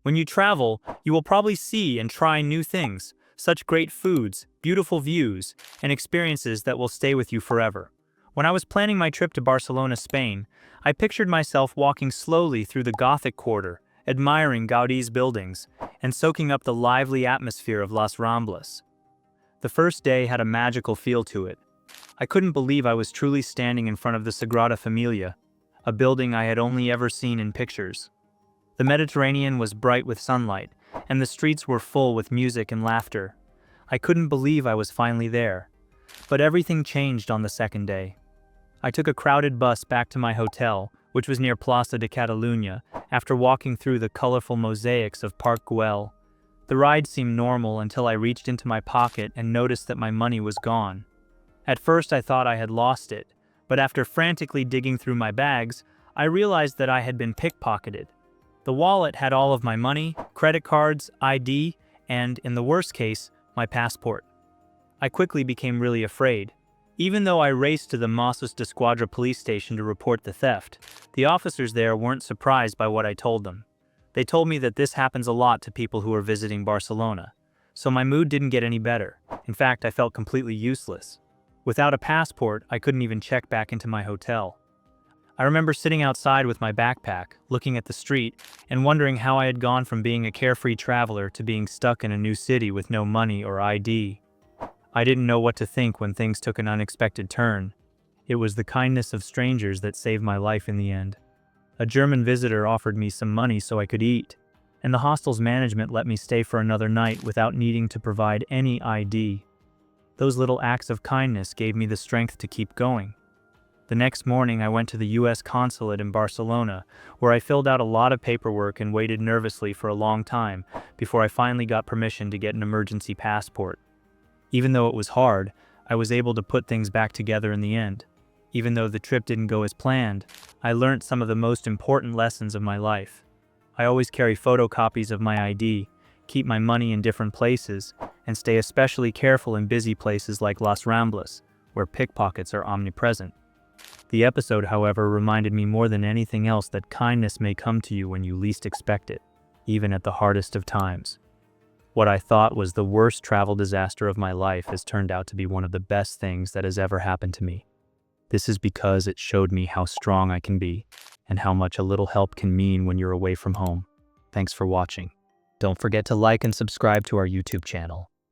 When you travel, you will probably see and try new things, such great foods, beautiful views, and experiences that will stay with you forever. When I was planning my trip to Barcelona, Spain, I pictured myself walking slowly through the Gothic quarter, admiring Gaudi's buildings, and soaking up the lively atmosphere of Las Ramblas. The first day had a magical feel to it. I couldn't believe I was truly standing in front of the Sagrada Familia, a building I had only ever seen in pictures. The Mediterranean was bright with sunlight, and the streets were full with music and laughter. I couldn't believe I was finally there. But everything changed on the second day. I took a crowded bus back to my hotel, which was near Plaça de Catalunya, after walking through the colorful mosaics of Park Güell. The ride seemed normal until I reached into my pocket and noticed that my money was gone. At first I thought I had lost it, but after frantically digging through my bags, I realized that I had been pickpocketed. The wallet had all of my money, credit cards, ID, and, in the worst case, my passport. I quickly became really afraid. Even though I raced to the Mossos d'Esquadra police station to report the theft, the officers there weren't surprised by what I told them. They told me that this happens a lot to people who are visiting Barcelona, so my mood didn't get any better. In fact, I felt completely useless. Without a passport, I couldn't even check back into my hotel. I remember sitting outside with my backpack, looking at the street, and wondering how I had gone from being a carefree traveler to being stuck in a new city with no money or ID. I didn't know what to think when things took an unexpected turn. It was the kindness of strangers that saved my life in the end. A German visitor offered me some money so I could eat, and the hostel's management let me stay for another night without needing to provide any ID. Those little acts of kindness gave me the strength to keep going. The next morning, I went to the U.S. consulate in Barcelona, where I filled out a lot of paperwork and waited nervously for a long time before I finally got permission to get an emergency passport. Even though it was hard, I was able to put things back together in the end. Even though the trip didn't go as planned, I learned some of the most important lessons of my life. I always carry photocopies of my ID, keep my money in different places, and stay especially careful in busy places like Las Ramblas, where pickpockets are omnipresent. The episode, however, reminded me more than anything else that kindness may come to you when you least expect it, even at the hardest of times. What I thought was the worst travel disaster of my life has turned out to be one of the best things that has ever happened to me. This is because it showed me how strong I can be and how much a little help can mean when you're away from home. Thanks for watching. Don't forget to like and subscribe to our YouTube channel.